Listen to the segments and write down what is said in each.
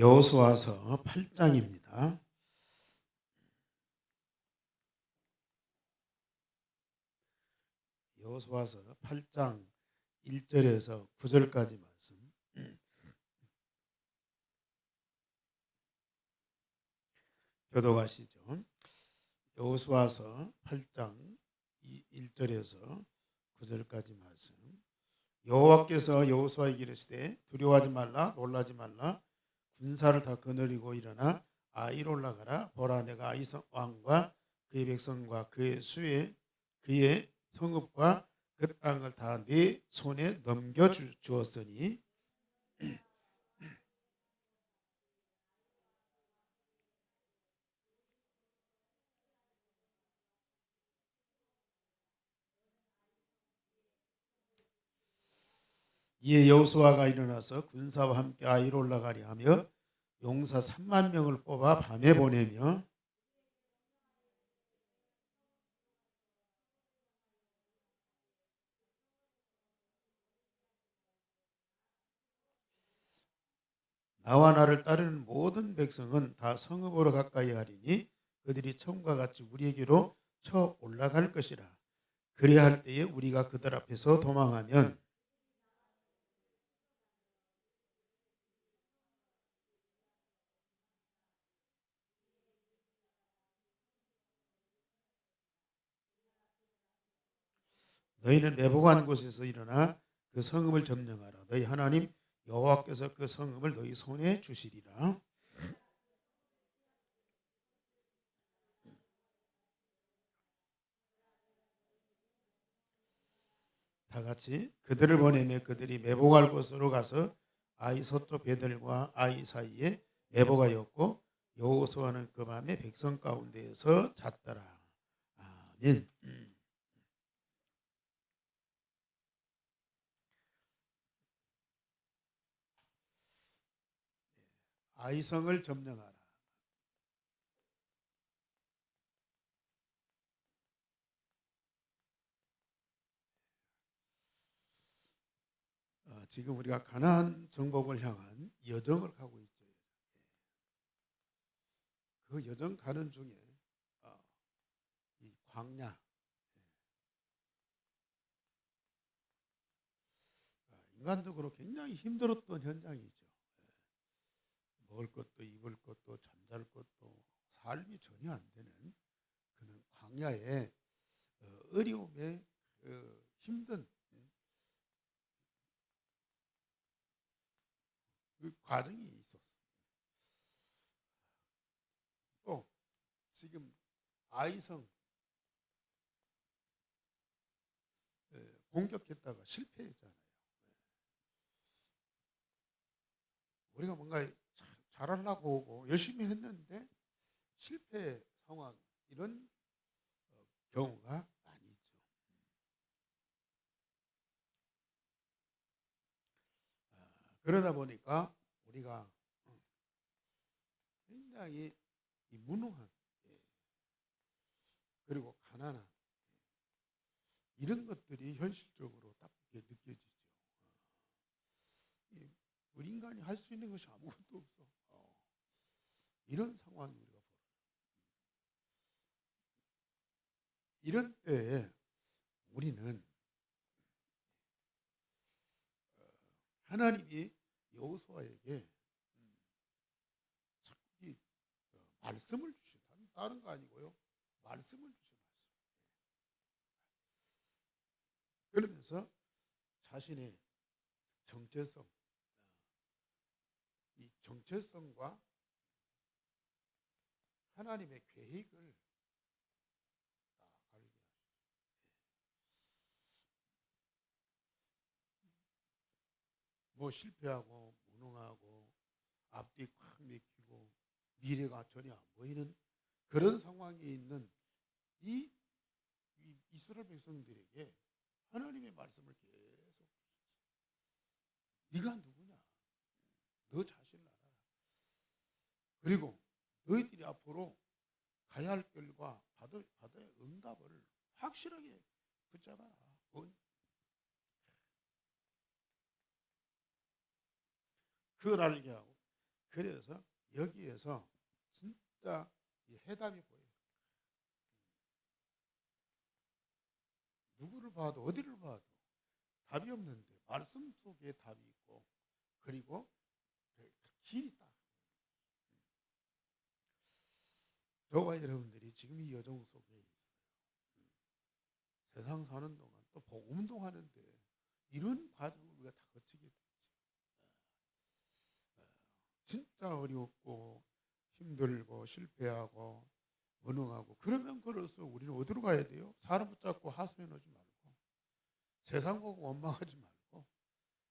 여호수아서 8장입니다. 여호수아서 8장 1절에서 9절까지 말씀 교독하시죠. 여호수아서 8장 1절에서 9절까지 말씀. 여호와께서 여호수아에게 이르시되 두려워하지 말라 놀라지 말라 군사를 다 거느리고 일어나 아이로 올라가라. 보라 내가 아이 왕과 그의 백성과 그의 수에 그의 성읍과 그 땅을 다 네 손에 넘겨주었으니 이에 여호수아가 일어나서 군사와 함께 아이로 올라가려 하며 용사 3만 명을 뽑아 밤에 보내며 나와 나를 따르는 모든 백성은 다 성읍으로 가까이 하리니 그들이 처음과 같이 우리에게로 쳐 올라갈 것이라. 그래야 할 때에 우리가 그들 앞에서 도망하면 너희는 매복한 곳에서 일어나 그 성읍을 점령하라. 너희 하나님 여호와께서 그 성읍을 너희 손에 주시리라. 다 같이 그들을 보내며 그들이 매복할 곳으로 가서 아이 서쪽 베들과 아이 사이에 매복하였고 여호수아는 그 밤에 백성 가운데에서 잤더라. 아멘. 아이성을 점령하라. 지금 우리가 가나안 정복을 향한 여정을 가고 있죠. 그 여정 가는 중에 이 광야, 인간적으로 굉장히 힘들었던 현장이죠. 먹을 것도 입을 것도 잠잘 것도 삶이 전혀 안 되는 그런 광야의 어려움에 힘든 그 과정이 있었어요. 또 지금 아이성 공격했다가 실패했잖아요. 우리가 뭔가 잘하려고 하고 열심히 했는데 실패 상황 이런 경우가 많이 있죠. 그러다 보니까 우리가 굉장히 무능한 그리고 가난한 이런 것들이 현실적으로 딱 느껴지죠. 우리 인간이 할 수 있는 것이 아무것도 없어. 이런 상황이 우리가 벌어요. 이런 때에 우리는 하나님이 여호수아에게 말씀을 주신다. 다른 거 아니고요. 말씀을 주신 말씀. 그러면서 자신의 정체성, 이 정체성과 하나님의 계획을 다 알게 하시죠. 뭐 실패하고 무능하고 앞뒤 꽉 막히고 미래가 전혀 안 보이는 그런 상황에 있는 이 이스라엘 백성들에게 하나님의 말씀을 계속 주시지. 네가 누구냐? 너 자신을 알아라. 그리고 너희들이 앞으로 가야 할 길과 받을 응답을 확실하게 붙잡아라. 그걸 알게 하고 그래서 여기에서 진짜 이 해답이 보여요. 누구를 봐도 어디를 봐도 답이 없는데 말씀 속에 답이 있고 그리고 그 길이 딱. 저와 여러분들이 지금 이 여정 속에 있어요. 세상 사는 동안 또 복음 운동하는데 이런 과정을 우리가 다 거치게 되죠. 진짜 어렵고 힘들고 실패하고 원흥하고 그러면 그럴수록 우리는 어디로 가야 돼요? 사람 붙잡고 하소연하지 말고 세상 보고 원망하지 말고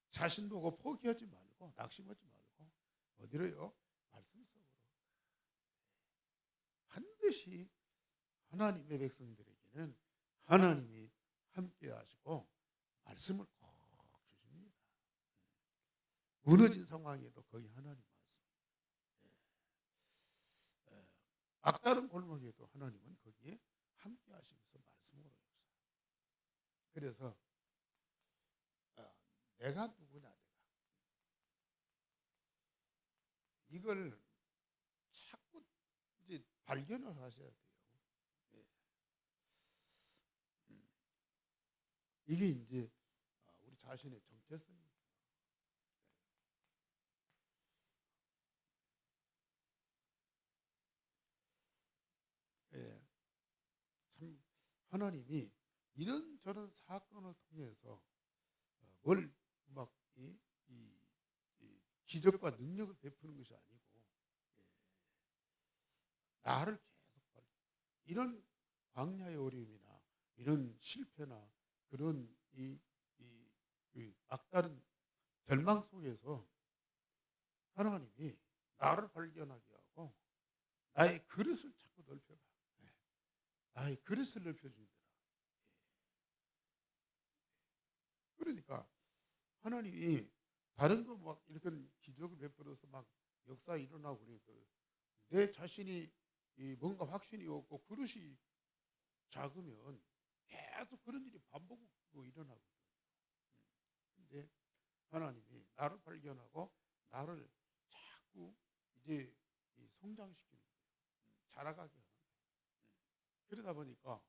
자신 보고 포기하지 말고 낙심하지 말고 어디로요? 말씀 속으로. 반드시 하나님의 백성들에게는 하나님이 함께 하시고 말씀을 꼭 주십니다. 무너진 상황에도 거의 하나님 말씀. 막다른 골목에도 하나님은 거기에 함께 하시면서 말씀으로 역사. 그래서 내가 누구냐 내가. 이걸 자꾸 이제 발견을 하셔야 돼요. 이게 이제 우리 자신의 정체성입니다. 참 하나님이 이런저런 사건을 통해서 뭘 막 이 기적과 능력을 베푸는 것이 아니고 나를 계속 이런 광야의 어려움이나 이런 실패나 그런 이 막다른 절망 속에서 하나님이 나를 발견하게 하고 나의 그릇을 자꾸 넓혀봐. 나의 그릇을 넓혀준다. 그러니까 하나님이 다른 거 막 이렇게 기적을 베풀어서 막 역사 일어나고 그러니까 내 자신이 뭔가 확신이 없고 그릇이 작으면 계속 그런 일이 반복으로 일어나거든요. 근데 하나님이 나를 발견하고 나를 자꾸 이제 성장시키는 거예요. 자라가게 하는 거예요. 그러다 보니까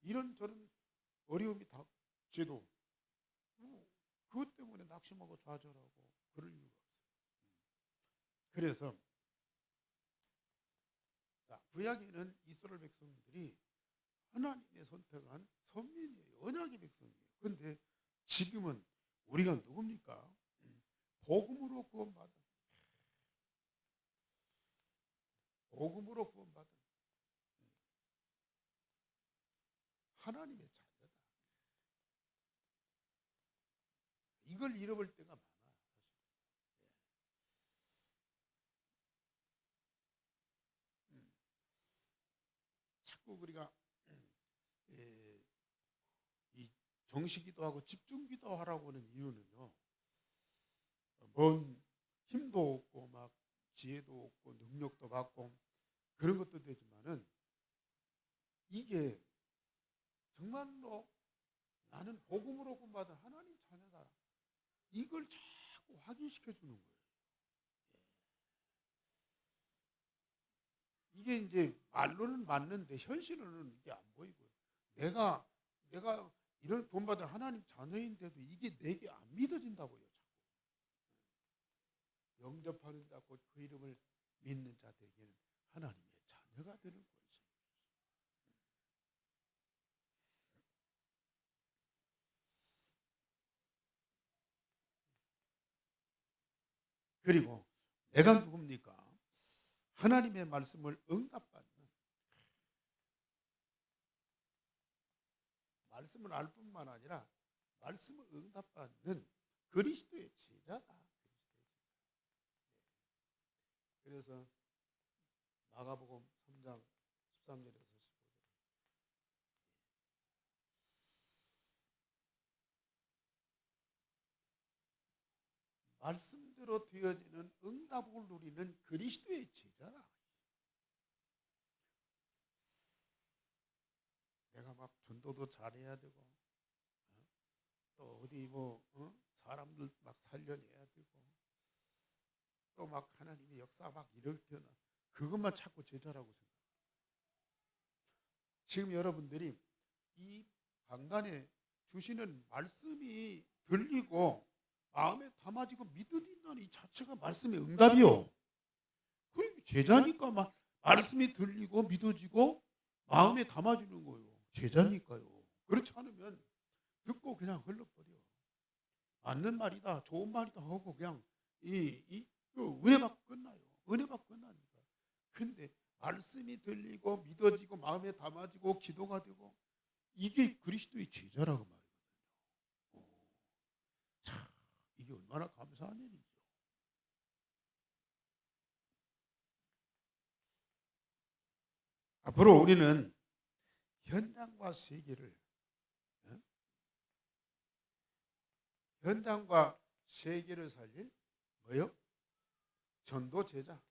이런저런 어려움이 닥쳐도 그것 때문에 낙심하고 좌절하고 그럴 이유가 없어요. 그래서 구약에는 이스라엘 백성들이 하나님의 선택한 선민이에요. 언약의 백성이에요. 그런데 지금은 우리가 누굽니까? 복음으로 구원받은 하나님의 자녀다. 이걸 잃어버릴 때가 많아. 자꾸 우리가 이 정식기도 하고 집중기도 하라고 하는 이유는요. 뭔 힘도 없고 막 지혜도 없고 능력도 받고 그런 것도 되지만은 이게 정말로 나는 복음으로 구원받은 하나님 자녀다. 이걸 자꾸 확인시켜 주는 거예요. 이게 이제 말로는 맞는데 현실로는 이게 안 보이고요. 내가 이런 구원받은 하나님 자녀인데도 이게 내게 안 믿어진다고요. 자꾸. 영접하는 자 곧 그 이름을 믿는 자들에게는 하나님의 자녀가 되는 것이. 그리고 내가 누굽니까? 하나님의 말씀을 응답받는 말씀을 알 뿐만 아니라 말씀을 응답받는 그리스도의 제자다. 그래서 마가복음 3장 13절에서 15절 말씀대로 되어지는 응답을 누리는 그리스도의 제자라. 내가 막 전도도 잘해야 되고 또 어디 사람들 막 살려내야 되고 또 막 하나님의 역사 막 일으켜나 그것만 찾고 제자라고 생각해요. 지금 여러분들이 이 방간에 주시는 말씀이 들리고 마음에 담아지고 믿어진다는 이 자체가 말씀의 응답이요. 그리고 제자니까 막 말씀이 들리고 믿어지고 마음에 담아지는 거예요. 제자니까요. 그렇지 않으면 듣고 그냥 흘러버려. 맞는 말이다, 좋은 말이다 하고 그냥 그 은혜 받고 끝나요. 은혜 받고 끝나니까. 근데 말씀이 들리고 믿어지고 마음에 담아지고 기도가 되고 이게 그리스도의 제자라고 말이거든요. 참, 이게 얼마나 감사한 일이죠. 앞으로 우리는 현장과 세계를 현장과 세계를 살릴 뭐요? 전도제자,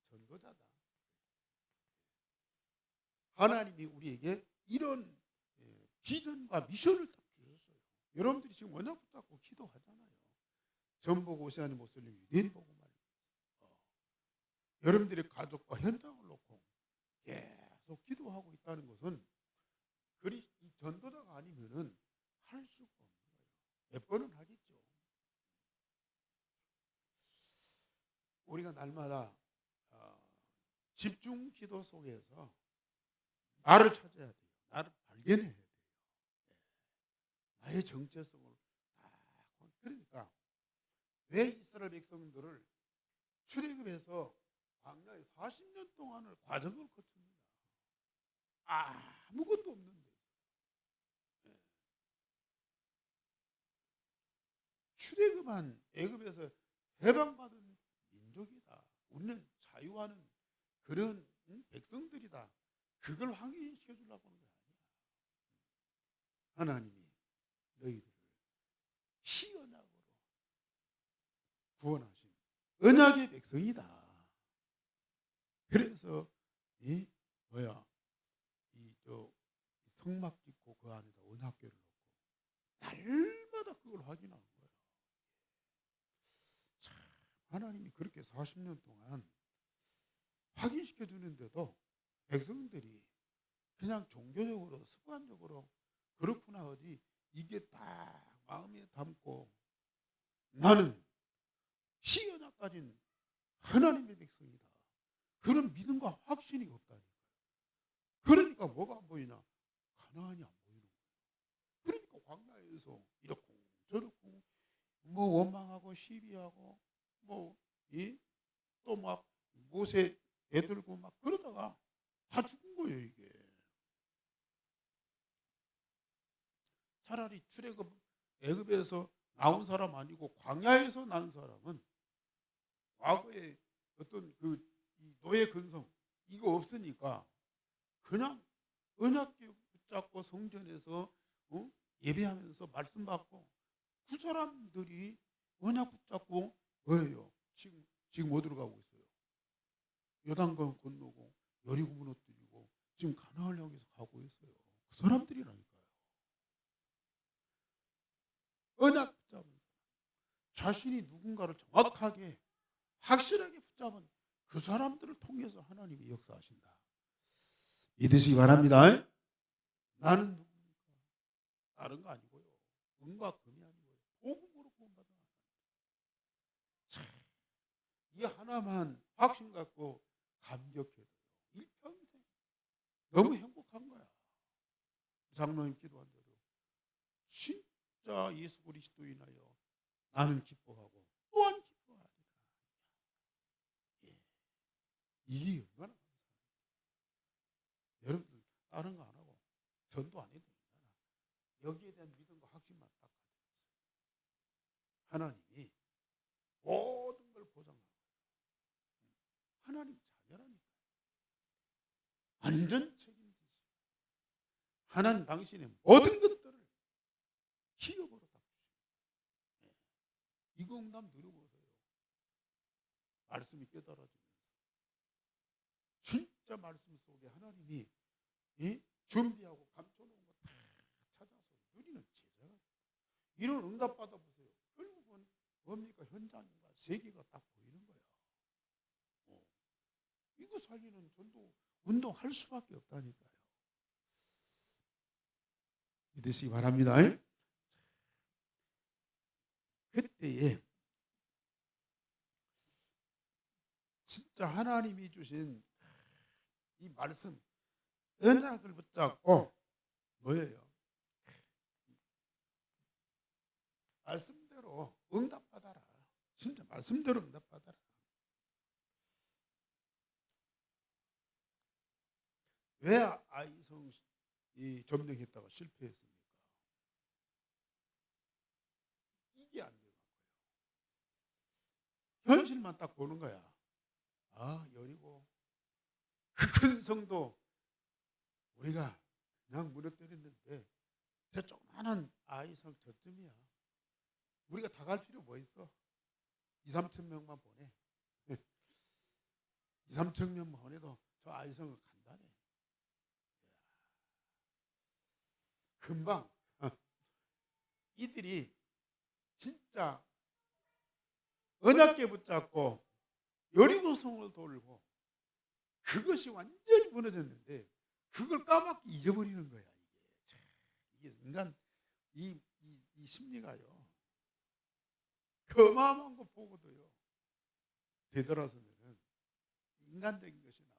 전도자다. 하나님이 우리에게 이런 비전과 미션을 딱 주셨어요. 여러분들이 지금 언약 붙잡고 기도하잖아요. 전북 오세아니 모슬림 유대인 보고 말이에요. 여러분들의 가족과 현장을 놓고 계속 기도하고 있다는 것은 이 전도자가 아니면은 할 수가 없는 거예요. 몇 번은 하겠죠. 우리가 날마다 집중 기도 속에서 나를 찾아야 돼요. 나를 발견해야 돼요. 나의 정체성을 다. 그러니까 왜 이스라엘 백성들을 출애굽해서 광야에 40년 동안을 과정을 거칩니다. 아무것도 없는데. 출애굽한 애굽에서 해방받은 민족이다. 우리는 자유하는 그런 백성들이다. 그걸 확인시켜 주려고 하는 게 아니야. 하나님이 너희들을 시언약으로 구원하신 언약의 백성이다. 그래서 이 성막 짓고 그 안에다 언약궤를 놓고 날마다 그걸 확인하는 거예요. 참, 하나님이 그렇게 40년 동안 확인시켜 주는데도 백성들이 그냥 종교적으로 습관적으로 그렇구나 하지 이게 딱 마음에 담고 나는 시언약 가진 하나님의 백성이다. 그런 믿음과 확신이 없다니까요. 그러니까 뭐가 안 보이냐? 가나안이 안 보이는 거예요. 그러니까 광야에서 이렇고 저렇고 뭐 원망하고 시비하고 또 막 모세 애들고 막 그러다가 다 죽은 거예요. 이게 차라리 출애굽 애굽에서 나온 사람 아니고 광야에서 난 사람은 과거에 어떤 이 노예 근성 이거 없으니까 그냥 언약궤 붙잡고 성전에서 예배하면서 말씀 받고 그 사람들이 언약 붙잡고 뭐예요? 지금 어디로 가고 있어요? 요단강 건너고 여리고 무너뜨리고 지금 가나안을 향해서 가고 있어요. 그 사람들이라니까요. 언약 붙잡은 사람, 자신이 누군가를 정확하게 확실하게 붙잡은 그 사람들을 통해서 하나님이 역사하신다. 믿으시기 바랍니다. 나는 누굽니까? 다른 거 아니고요. 은과 금이 아니고요. 복음으로 구원받은 하나님. 참, 이 하나만 확신 갖고 감격해요. 일평생 너무 행복한 거야. 장로님 기도한 대로 진짜 예수 그리스도 인하여 나는 기뻐하고 또한 기뻐하리라. 이게 얼마나 감사해요. 여러분들 다른 거 안 하고 전도 안 해도 되잖아. 여기에 대한 믿음과 확신만 딱 가지고 있어요. 하나님이 모든 걸 보장하고 하나님 자녀라니까. 완전 책임지시. 하나님 당신의 모든 것들을 기업으로 딱 주십니다. 이거 응답 누려보세요. 말씀이 깨달아지면서 진짜 말씀 속에 하나님이 준비하고 감춰놓은 거 다 찾아서 누리는 제자가 이런 응답 받아보세요. 결국은 뭡니까? 현장과 세계가 딱 보이는 거예요. 살리는 전도 운동할 수밖에 없다니까요. 믿으시기 바랍니다. 그때에 진짜 하나님이 주신 이 말씀, 언약을 붙잡고 뭐예요? 말씀대로 응답받아라. 진짜 말씀대로 응답받아라. 왜 아이성 이 점령했다가 실패했습니까? 이게 안 돼요. 현실만 딱 보는 거야. 아, 여리고 그 큰 성도 우리가 그냥 무너뜨렸는데 저 조그마한 아이성 저쯤이야. 우리가 다 갈 필요 뭐 있어? 2, 3천 명만 보내. 2, 3천 명만 보내도 저 아이성은 간단해. 금방 이들이 진짜 언약궤 붙잡고 여리고성을 돌고 그것이 완전히 무너졌는데 그걸 까맣게 잊어버리는 거야. 이게 인간 이 심리가요. 그 어마어마한 거 보고도요. 되돌아서면은 인간적인 것이 나와.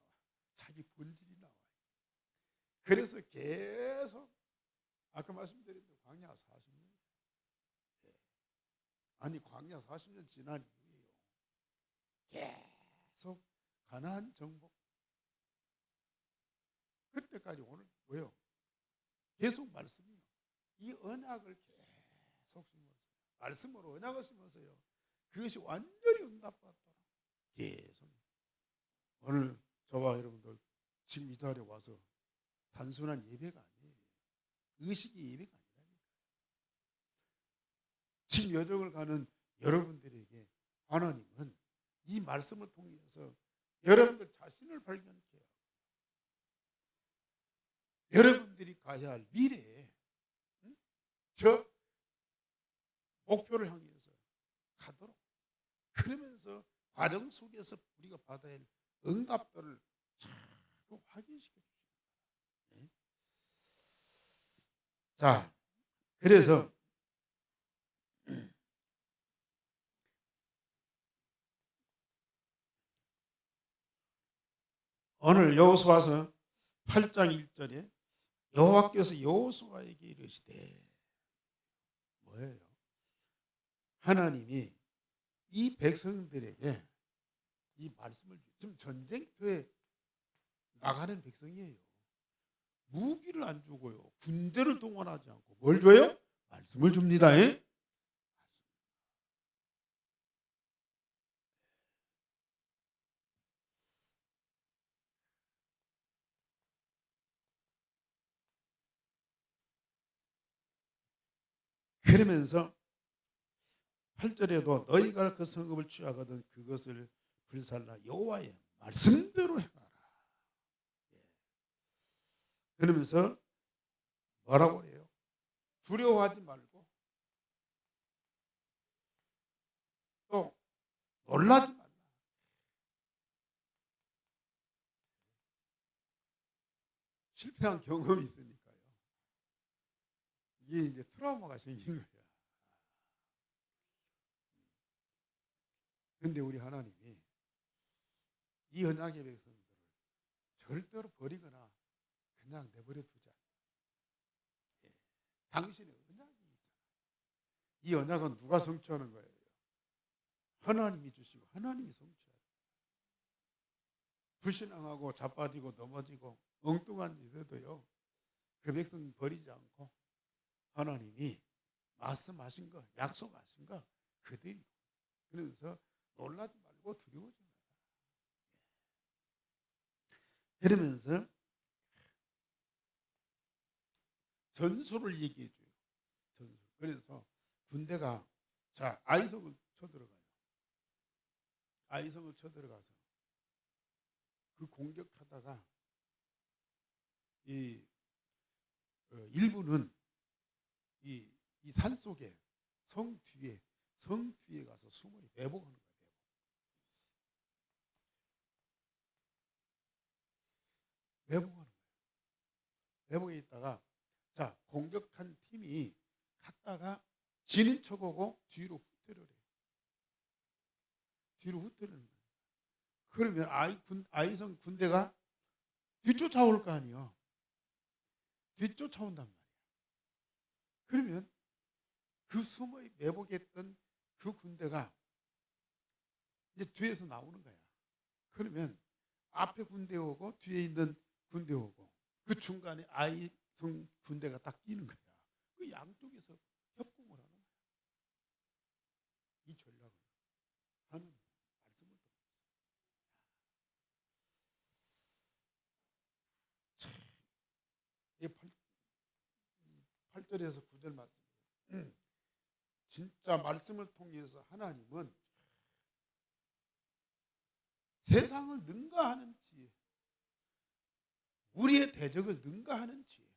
자기 본질이 나와. 그래서 계속 아까 말씀드린 대로 광야 40년. 아니 광야 40년 지난 이후에요. 계속 가나안 정복. 그때까지 오늘 뭐요? 계속 말씀이요. 이 언약을 계속 심었어요. 말씀으로 언약을 심었어요. 그것이 완전히 응답받더라. 계속. 오늘 저와 여러분들 지금 이 자리에 와서 단순한 예배가 아니에요. 의식의 예배가 아니라니까요. 지금 여정을 가는 여러분들에게 하나님은 이 말씀을 통해서 여러분들 자신을 발견케 하고 여러분들이 가야 할 미래에 저 목표를 향해서 가도록 그러면서 과정 속에서 우리가 받아야 할 응답들을 자꾸 확인시켜 주십니다. 자, 그래서 오늘 여호수아서 8장 1절에 여호와께서 여호수아에게 이르시되 뭐예요? 하나님이 이 백성들에게 이 말씀을 지금 전쟁터에 나가는 백성이에요. 무기를 안 주고요. 군대를 동원하지 않고 뭘 줘요? 말씀을 줍니다. 그러면서 8절에도 너희가 그 성읍을 취하거든 그것을 불살라 여호와의 말씀대로 행하라. 그러면서 뭐라고 그래요? 두려워하지 말고 또 놀라지 말라. 실패한 경험이 있으니까요. 이게 이제 트라우마가 생긴 거야. 그런데 우리 하나님이 이 언약의 백성들을 절대로 버리거나 그냥 내버려 두지 않아요. 당신의 언약이 있잖아요. 이 언약은 누가 성취하는 거예요? 하나님이 주시고 하나님이 성취해요. 불신앙하고 자빠지고 넘어지고 엉뚱한 일에도요. 그 백성 버리지 않고 하나님이 말씀하신 거, 약속하신 거 그대로. 그러면서 놀라지 말고 두려워하지 마라. 그러면서 전술을 얘기해 줘요. 전술. 그래서 군대가 자 아이성을 쳐들어가요. 아이성을 쳐들어가서 그 공격하다가 이 일부는 이 산 속에 성 뒤에 가서 숨어요. 매복하는 거예요. 매복하는 거예요. 매복에 있다가 자 공격한 팀이 갔다가 지는 척하고 뒤로 후퇴를 해요. 뒤로 후퇴를 하는 거예요. 그러면 아이성 군대가 뒤쫓아올 거 아니에요. 뒤쫓아온단 말이에요. 그러면 그 숨어 매복했던 그 군대가 이제 뒤에서 나오는 거야. 그러면 앞에 군대 오고 뒤에 있는 군대 오고 그 중간에 아이성 군대가 딱 끼는 거야. 그 양쪽에서 협공을 하는 거야. 이 전략을 하는 말씀을 듣고 8절에서 9절 말씀. 진짜 말씀을 통해서 하나님은 세상을 능가하는 지혜, 우리의 대적을 능가하는 지혜,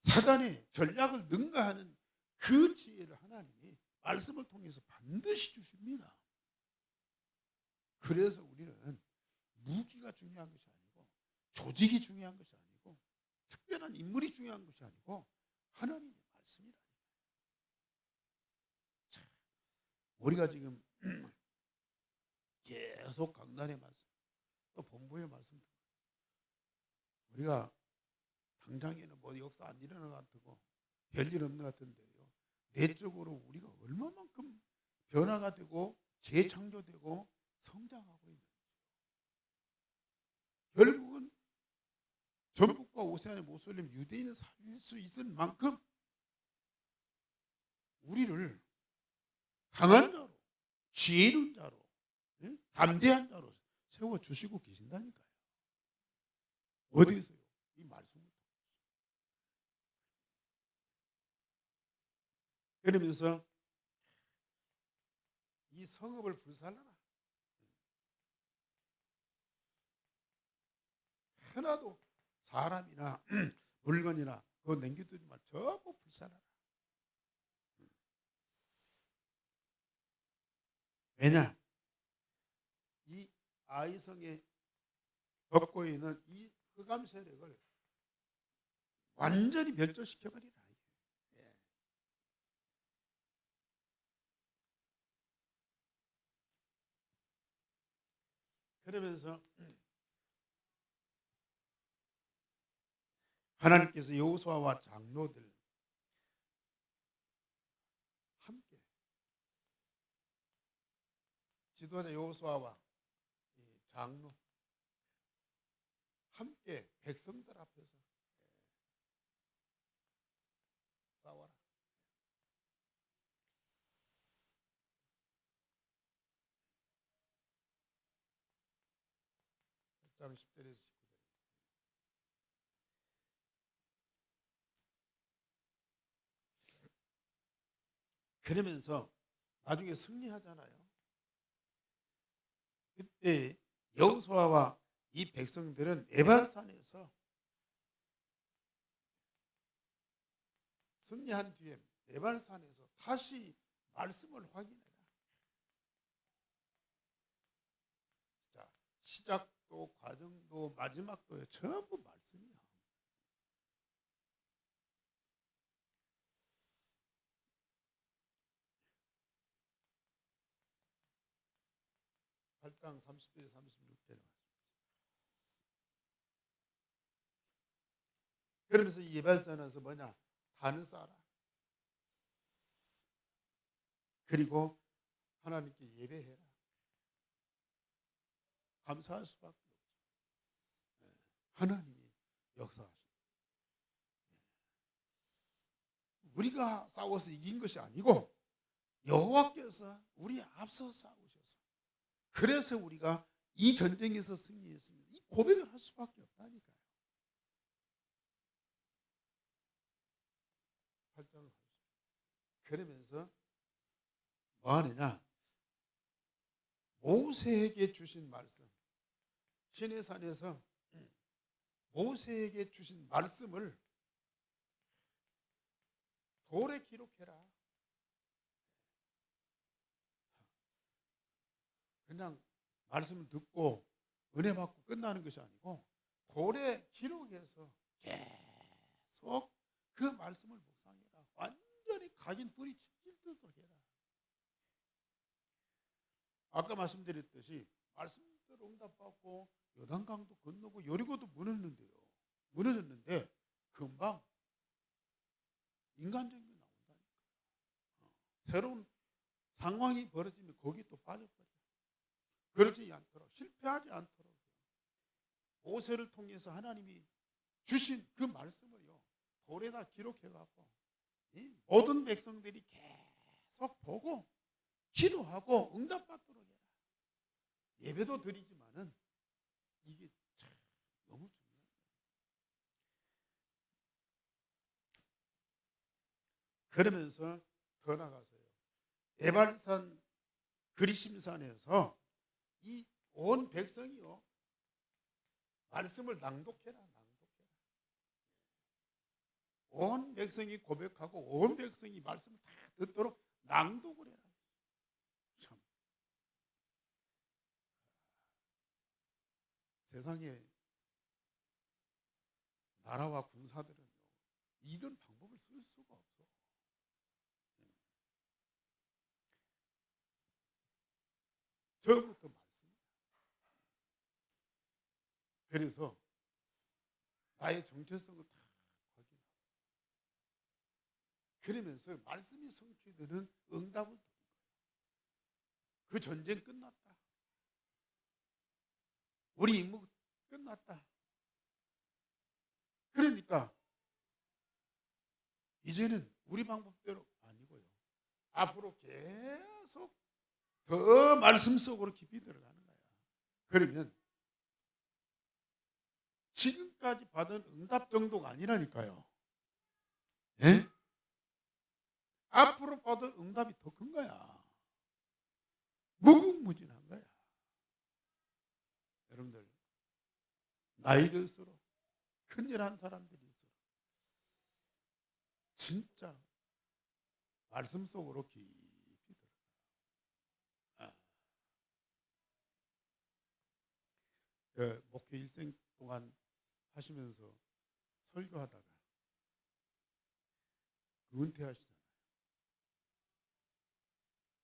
사단의 전략을 능가하는 그 지혜를 하나님이 말씀을 통해서 반드시 주십니다. 그래서 우리는 무기가 중요한 것이 아니고 조직이 중요한 것이 아니고 특별한 인물이 중요한 것이 아니고 하나님의 말씀이라니까요. 우리가 지금 계속 강단의 말씀 또 본부의 말씀 우리가 당장에는 뭐 역사 안 일어나는 것 같고 별일 없는 것 같은데요. 내적으로 우리가 얼마만큼 변화가 되고 재창조되고 성장하고 있는지. 결국은 전북과 오세안의 모슬림 유대인을 살릴 수 있을 만큼 우리를 강한 자로 지혜로운 자로 담대한 자로 세워주시고 계신다니까요. 어디에서요? 이 말씀을 그러면서 이 성읍을 불살라라. 하나도 사람이나 물건이나 그거 남겨두지 말 전부 불살라라. 왜냐? 이 아이성에 덮고 있는 이 흑암 세력을 완전히 멸절시켜버리라. 예. 그러면서 하나님께서 여호수아와 장로들 함께 지도자 여호수아와 장로 함께 백성들 앞에서 싸워라. 8장 10절에서 19절. 그러면서 나중에 승리하잖아요. 그때 여호수아와 이 백성들은 에발산에서 승리한 뒤에 에발산에서 다시 말씀을 확인해라. 자, 시작도 과정도 마지막도 전부 말씀이야. 팔장 30절 36절에 그러면서 이 예발산에서 뭐냐? 단을 쌓아라. 그리고 하나님께 예배해라. 감사할 수밖에 없죠. 하나님이 역사하십니다. 우리가 싸워서 이긴 것이 아니고 여호와께서 우리 앞서 싸우셔서 그래서 우리가 이 전쟁에서 승리했습니다. 이 고백을 할 수밖에 없다니까요. 8장 그러면서 뭐 하느냐? 모세에게 주신 말씀, 시내산에서 모세에게 주신 말씀을 돌에 기록해라. 그냥 말씀을 듣고 은혜 받고 끝나는 것이 아니고 돌에 기록해서 계속 그 말씀을 묵상해라. 완전히 가진 뿔이 찢어지도록 해라. 아까 말씀드렸듯이 말씀대로 응답받고 요단강도 건너고 여리고도 무너졌는데 금방 인간적인 게 나온다니까. 새로운 상황이 벌어지면 거기 또 빠져버려. 그러지 않도록, 실패하지 않도록 모세를 통해서 하나님이 주신 그 말씀을요 돌에다 기록해갖고 이 모든 백성들이 계속 보고 기도하고 응답받도록 해라. 예배도 드리지만은 이게 참 너무 중요해요. 그러면서 더 나가서요 에발산 그리심산에서 이 온 백성이요 말씀을 낭독해라. 온 백성이 고백하고 온 백성이 말씀을 다 듣도록 낭독을 해라. 참 세상에 나라와 군사들은요 이런 방법을 쓸 수가 없어. 저부터 말씀이다. 그래서 나의 정체성을 다 확인하고 그러면서 말씀이 성취되는 응답을 드린 거예요. 그 전쟁 끝났다. 우리 임무 끝났다. 그러니까 이제는 우리 방법대로 아니고요. 앞으로 계속 더 말씀 속으로 깊이 들어가는 거야. 그러면 지금까지 받은 응답 정도가 아니라니까요. 예? 앞으로 받은 응답이 더 큰 거야. 무궁무진한 거야. 여러분들 나이 들수록 큰일한 사람들일수록 진짜 말씀 속으로 깊이 들어가요. 그 목회 일생 동안 하시면서 설교하다가 은퇴하시잖아요.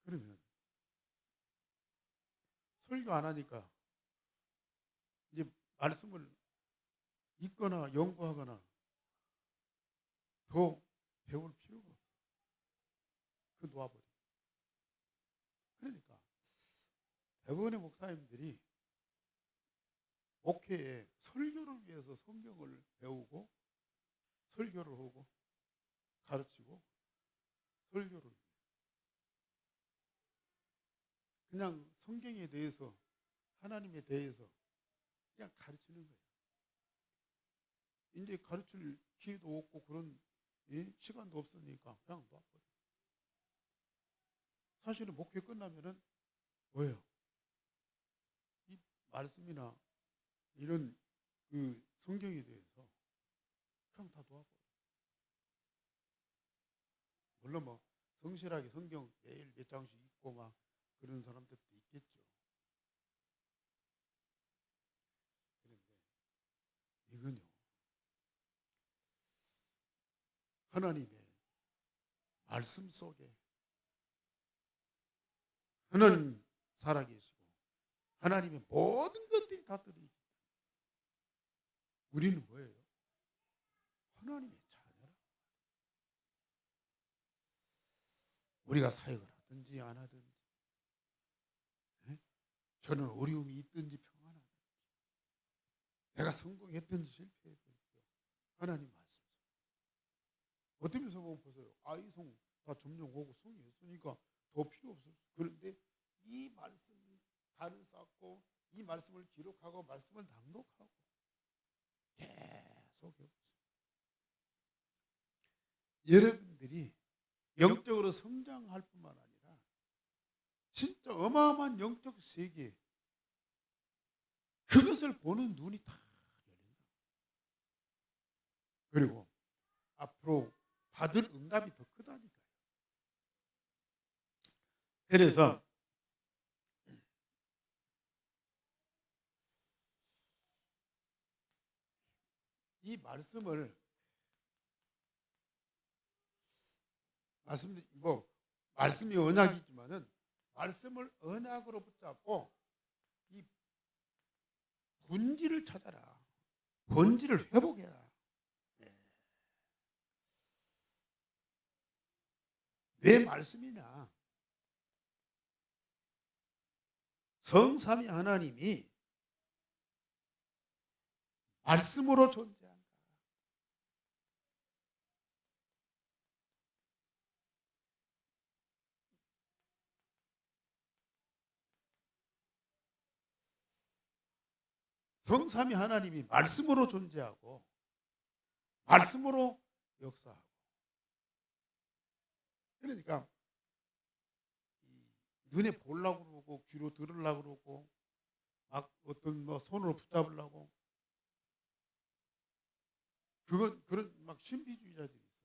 그러면 설교 안 하니까 이제 말씀을 읽거나 연구하거나 더 배울 필요가 없어. 그 놓아버려. 그러니까 대부분의 목사님들이 목회에 설교를 위해서 성경을 배우고 설교를 하고 가르치고 설교를 그냥 성경에 대해서 하나님에 대해서 그냥 가르치는 거예요. 이제 가르칠 기회도 없고 그런 시간도 없으니까 그냥 놔버려. 사실은 목회 끝나면은 뭐예요? 이 말씀이나 이런 그 성경에 대해서 그냥 다 놓아버려. 물론 뭐 성실하게 성경 매일 몇 장씩 읽고 막 그런 사람들도 있겠죠. 그런데 이건요 하나님의 말씀 속에 하나님 살아계시고 하나님의 모든 것들이 다 들어있기 때문에 우리는 뭐예요? 하나님의 자녀라. 우리가 사역을 하든지 안 하든지 저는 어려움이 있든지 평안하든지 내가 성공했든지 실패했든지 하나님 말씀 어떤 면에서 보면 보세요. 아이송 다 점령하고 성했으니까 더 필요 없었어. 그런데 이 말씀이 단을 쌓고 이 말씀을 기록하고 말씀을 낭독하고 계속 해보세요. 여러분들이 영적으로 성장할 뿐만 아니라 진짜 어마어마한 영적 세계 그것을 보는 눈이 다 열린다. 그리고 앞으로 받을 응답이 더 크다니까요. 그래서 이 말씀을 말씀이 언약이지만은 말씀을 언약으로 붙잡고 이 본질을 찾아라. 본질을 회복해라. 왜 말씀이냐? 성삼위 하나님이 말씀으로 존재한다. 성삼위 하나님이 말씀으로 존재하고 말씀으로 역사하고, 그러니까 눈에 보려고 그러고 귀로 들으려고 그러고 막 어떤 손으로 붙잡으려고, 그런 막 신비주의자들이 있어요.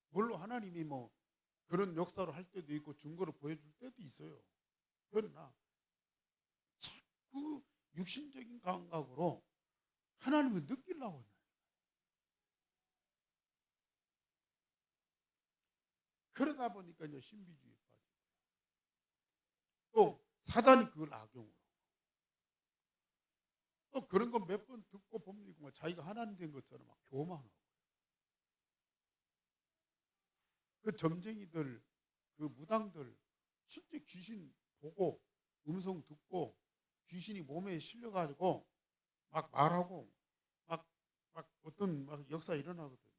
물론 하나님이 그런 역사를 할 때도 있고 증거를 보여줄 때도 있어요. 그러나 자꾸 육신적인 감각으로 하나님을 느끼려고 해요. 그러다 보니까 이제 신비주의에 빠지고, 또 사단이 그걸 악용으로, 또 그런 거 몇 번 듣고 보면 자기가 하나님 된 것처럼 막 교만하고, 그 점쟁이들, 그 무당들 실제 귀신 보고 음성 듣고 귀신이 몸에 실려가지고 막 말하고 막 어떤 역사 일어나거든요.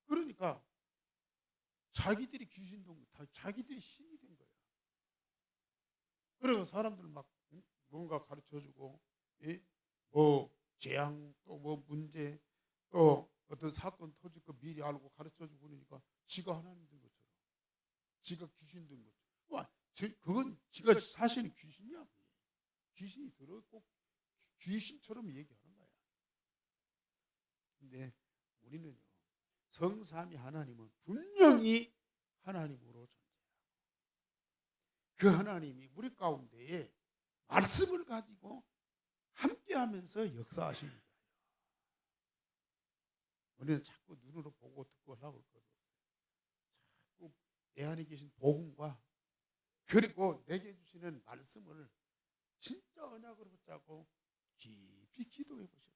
그러니까 자기들이 귀신 된 거, 자기들이 신이 된 거야. 그래서 사람들 막 뭔가 가르쳐주고, 재앙, 또 문제, 또 어떤 사건 터질 거 미리 알고 가르쳐주고, 그러니까 지가 하나님 된 것처럼, 지가 귀신 된 것처럼. 그건 지가 사실은 귀신이야. 귀신이 들어있고 귀신처럼 얘기하는 거야. 근데 우리는요, 성삼위 하나님은 분명히 하나님으로 존재해요. 그 하나님이 우리 가운데에 말씀을 가지고 함께하면서 역사하시는 거예요. 우리는 자꾸 눈으로 보고 듣고 하려고 할 것 없어요. 자꾸 내 안에 계신 복음과 그리고 내게 주시는 말씀을 진짜 언약으로 붙잡고 깊이 기도해 보시라.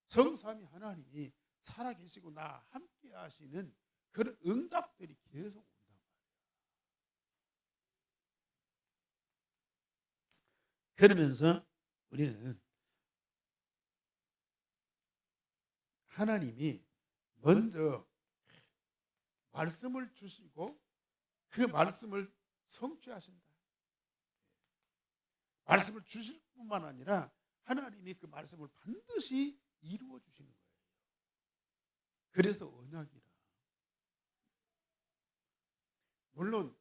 성삼위 하나님이 살아계시고 나 함께 하시는 그런 응답들이 계속 온단 말이에요. 그러면서 우리는 하나님이 먼저 말씀을 주시고 그 말씀을 성취하신다. 말씀을 주실 뿐만 아니라 하나님이 그 말씀을 반드시 이루어 주시는 거예요. 그래서 언약이라. 물론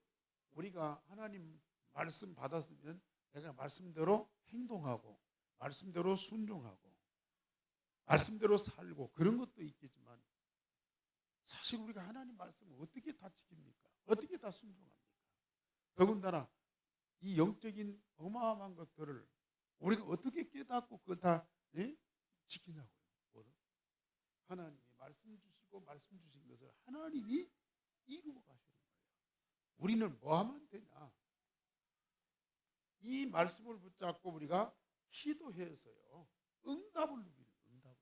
우리가 하나님 말씀 받았으면 내가 말씀대로 행동하고 말씀대로 순종하고 말씀대로 살고 그런 것도 있겠지만, 사실 우리가 하나님 말씀을 어떻게 다 지킵니까? 어떻게 다 순종합니까? 더군다나 이 영적인 어마어마한 것들을 우리가 어떻게 깨닫고 그걸 다 지키냐고요. 하나님이 말씀 주시고 말씀 주신 것을 하나님이 이루어 가시는 거예요. 우리는 뭐 하면 되냐? 이 말씀을 붙잡고 우리가 기도해서요, 응답을 누리는, 응답을.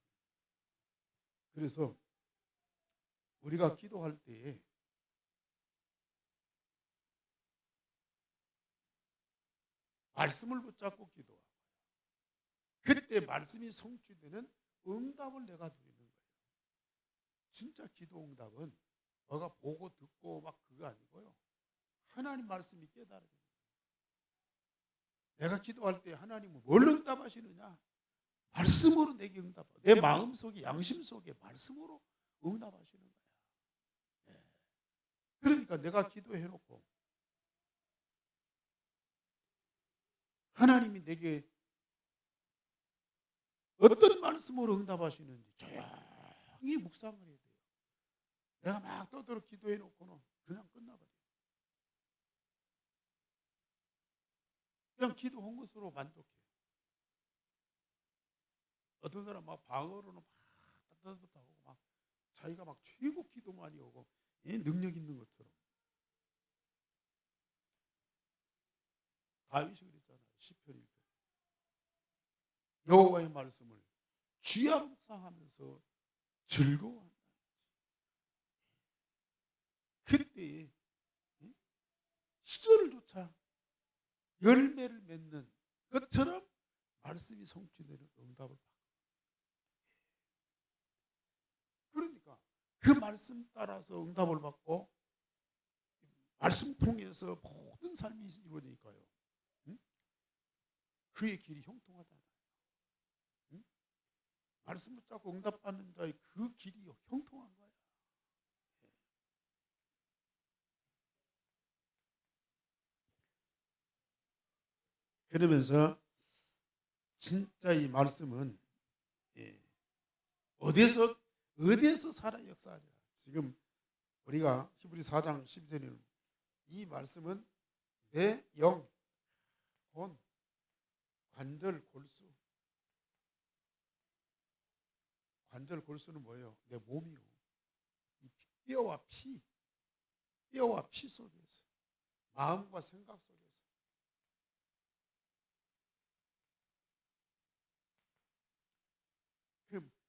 그래서 우리가 기도할 때에 말씀을 붙잡고 기도하고, 그때 말씀이 성취되는 응답을 내가 누리는 거예요. 진짜 기도 응답은 너가 보고 듣고 막 그거 아니고요, 하나님 말씀이 깨달아져요. 내가 기도할 때 하나님은 뭘 응답하시느냐? 말씀으로 내게 응답하고, 내 마음속에 양심 속에 말씀으로 응답하시는 거야. 그러니까 내가 기도해놓고 하나님이 내게 어떤 말씀으로 응답하시는지 조용히 묵상을 해야 돼요. 내가 막 떠들어 기도해놓고는 그냥 끝나버려요. 그냥 기도한 것으로 만족해요. 어떤 사람 막 방어로는 막 따뜻하고 막 자기가 막 최고 기도 많이 오고 능력 있는 것처럼. 다윗이 그랬잖아요. 시편 1편. 여호와의 말씀을 주야로 묵상하면서 즐거워한다. 그때 시절을 조차 열매를 맺는 것처럼 말씀이 성취되는 응답을 받고. 그러니까 그 말씀 따라서 응답을 받고 말씀 통해서 모든 삶이 이루어지니까요. 그의 길이 형통하잖아요. 말씀 붙잡고 응답받는 자의 그 길이 형통한 거야. 그러면서 진짜 이 말씀은 어디에서 살아 역사하냐. 지금 우리가 히브리 4장 10절에는 이 말씀은 내 영, 혼, 관절, 골수. 관절, 골수는 뭐예요? 내 몸이요. 이 뼈와 피 속에서, 마음과 생각 속에서.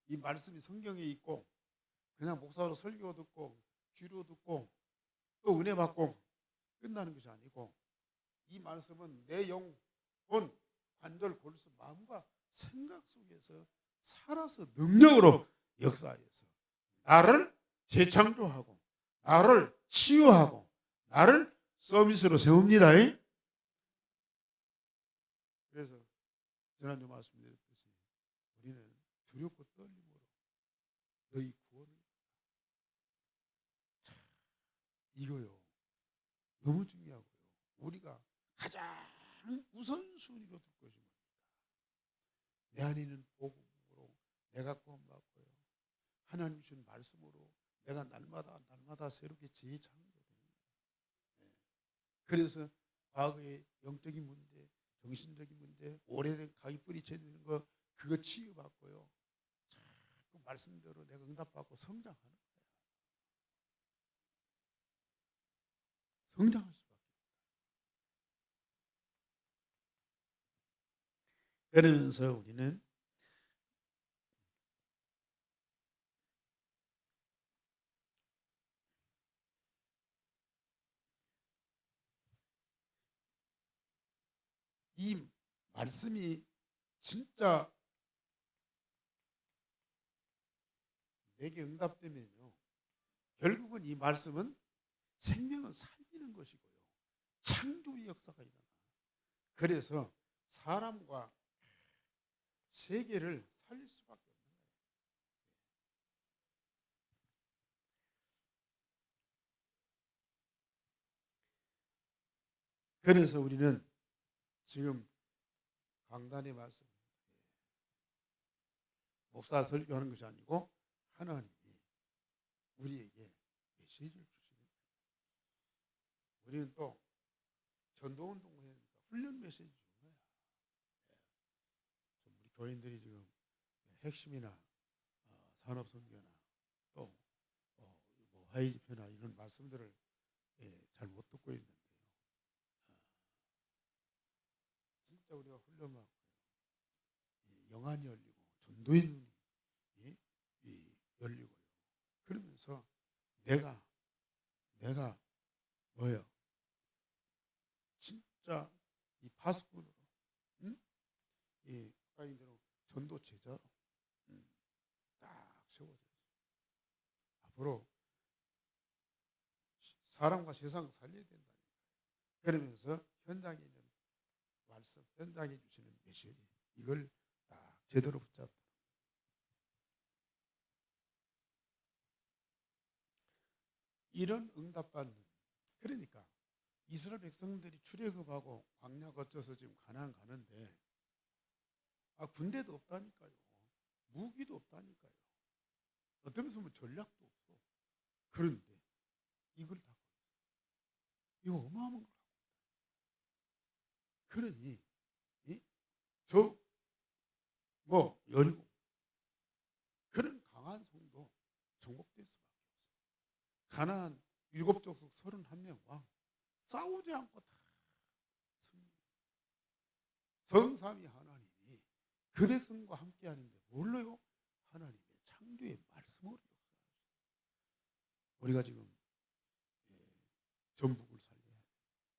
이 말씀이 성경에 있고 그냥 목사로 설교 듣고 귀로 듣고 또 은혜 받고 끝나는 것이 아니고 이 말씀은 내 영, 혼, 관절, 골수, 마음과 생각 속에서 살아서 능력으로 역사하여서 나를 재창조하고 나를 치유하고 나를 서비스로 세웁니다. 그래서 지난주 말씀드렸듯이 우리는 두렵고 떨림으로 너희 구원을. 자, 이거요 너무 중요하고요. 우리가 가장 우선순위로 둘 것이 뭡니까? 내 안에 있는 복음으로 내가 구원받고요. 하나님 주신 말씀으로 내가 날마다 새롭게 재창조되는 거예요. 그래서 과거의 영적인 문제, 정신적인 문제, 오래된 각이 뿌리쳐 있는 거 그거 치유받고요. 그 말씀대로 내가 응답받고 성장하는 거예요. 성장할 수밖에 없다. 그러면서 우리는 이 말씀이 진짜 내게 응답되면요. 결국은 이 말씀은 생명을 살리는 것이고요. 창조의 역사가 일어나. 그래서 사람과 세계를 살릴 수밖에 없는 거예요. 그래서 우리는 지금 강단의 말씀, 목사 설교하는 것이 아니고 하나님이 우리에게 메시지를 주시는 거예요. 우리는 또 전도운동을 해야 되니까 훈련 메시지 주는 거야. 좀 우리 교인들이 지금 핵심이나 산업선교나 또 뭐 화해집회나 이런 말씀들을 잘 못 듣고 있는데요. 진짜 우리가 훈련받고 영안이 열리고 전도의 눈이 열리고요. 그러면서 내가 뭐예요? 진짜 이 파수꾼으로, 이 국가인들로 전도 제자로 딱 세워져서 앞으로 사람과 세상을 살려야 된다니까요. 그러면서 현장에 있는 말씀, 현장에 주시는 메시지 이걸 딱 제대로 붙잡고 이런 응답받는. 그러니까 이스라엘 백성들이 출애굽하고 광야 거쳐서 지금 가나안 가는데 군대도 없다니까요. 무기도 없다니까요. 어떤 면서 보면 전략도 없어. 그런데 이걸 다 이거 어마어마한 거라고. 그러니 여리고 가나안 7족속 31명 왕 싸우지 않고 다 승리. 성삼위 하나님이 그 백성과 함께 하는데 뭘로요? 하나님의 창조의 말씀으로 역사하시고 우리가 지금 전북을 살려야 돼.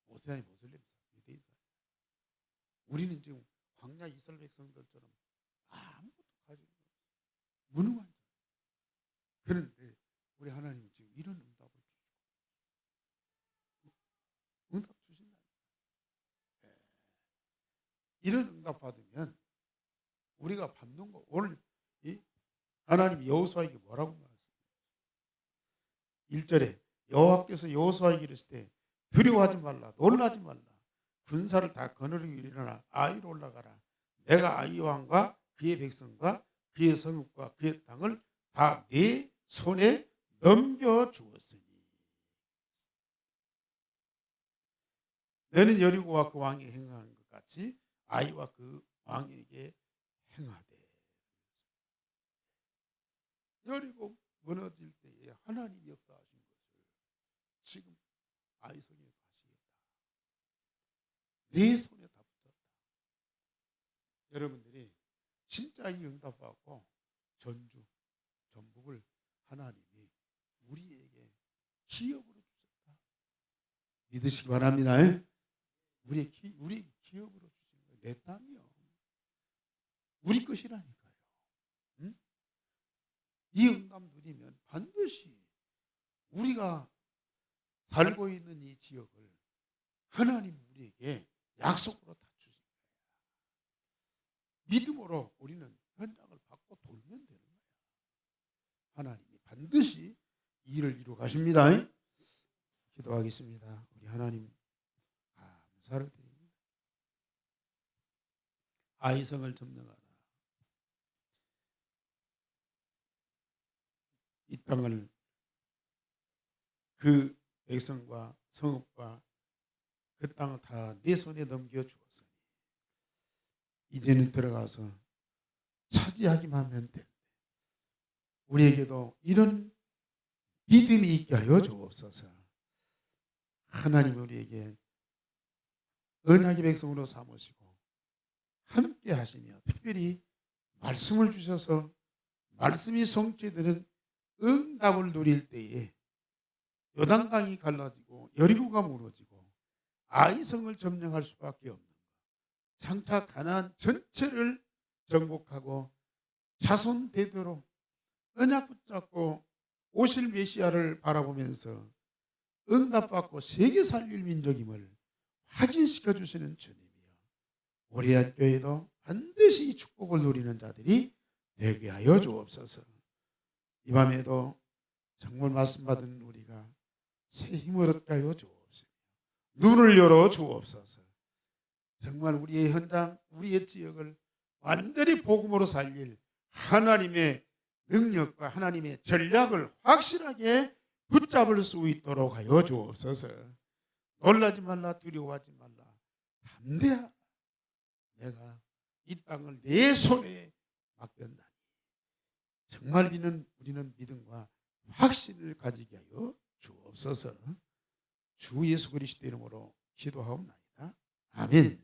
오세아니 모슬렘 유대인 살려야 돼. 우리는 지금 광야 이스라엘 백성들처럼 아무것도 가지고 무능한 자. 그런데 우리 하나님은 지금 이런 응답을 주시고 응답 주신다. 이런 응답 받으면 우리가 밟는 거 오늘 이 하나님 여호수아에게 뭐라고 말했습니까? 1절에 여호와께서 여호수아에게 이르실 때 두려워하지 말라 놀라지 말라 군사를 다 거느리고 일어나 아이로 올라가라 내가 아이 왕과 그의 백성과 그의 성읍과 그의 땅을 다 네 손에 넘겨주었으니 너는 여리고와 그 왕이 행한 것 같이 아이와 그 왕에게 행하되. 여리고 무너질 때에 하나님이 역사하신 것을 지금 아이 손에 가시겠다. 내 손에 다 붙었다. 여러분들이 진짜 이 응답받고 전주, 전북을 하나님이 우리에게 기업으로 주셨다. 믿으시기 바랍니다. 우리 기업으로 주신 거예요. 내 땅이요. 우리 것이라니까요. 응? 이 응답 누리면 반드시 우리가 살고 있는 이 지역을 하나님 우리에게 약속으로 다 주신 거예요. 믿음으로 우리는 현장을 받고 돌면 되는 거예요. 하나님이 반드시 이 일을 이루어 가십니다. 기도하겠습니다. 우리 하나님 감사를 드립니다. 아이성을 점령하라. 이 땅을 그 백성과 성읍과 그 땅을 다 네 손에 넘겨주었으니 이제는 들어가서 차지하기만 하면 된다. 우리에게도 이런 믿음이 있게 하여 주옵소서. 하나님 우리에게 언약의 백성으로 삼으시고 함께 하시며 특별히 말씀을 주셔서 말씀이 성취되는 응답을 누릴 때에 요단강이 갈라지고 여리고가 무너지고 아이성을 점령할 수밖에 없는 것. 장차 가나안 전체를 정복하고 자손 대대로 언약 붙잡고 오실 메시아를 바라보면서 응답받고 세계 살릴 민족임을 확인시켜 주시는 주님이요. 우리 학교에도 반드시 이 축복을 누리는 자들이 되게 하여 주옵소서. 이 밤에도 정말 말씀 받은 우리가 새 힘을 얻게 하여 주옵소서. 눈을 열어 주옵소서. 정말 우리의 현장, 우리의 지역을 완전히 복음으로 살릴 하나님의 능력과 하나님의 전략을 확실하게 붙잡을 수 있도록 하여 주옵소서. 놀라지 말라 두려워하지 말라 담대하라. 내가 이 땅을 내 손에 맡겼나니 정말 우리는 믿음과 확신을 가지게 하여 주옵소서. 주 예수 그리스도 이름으로 기도하옵나이다. 아멘.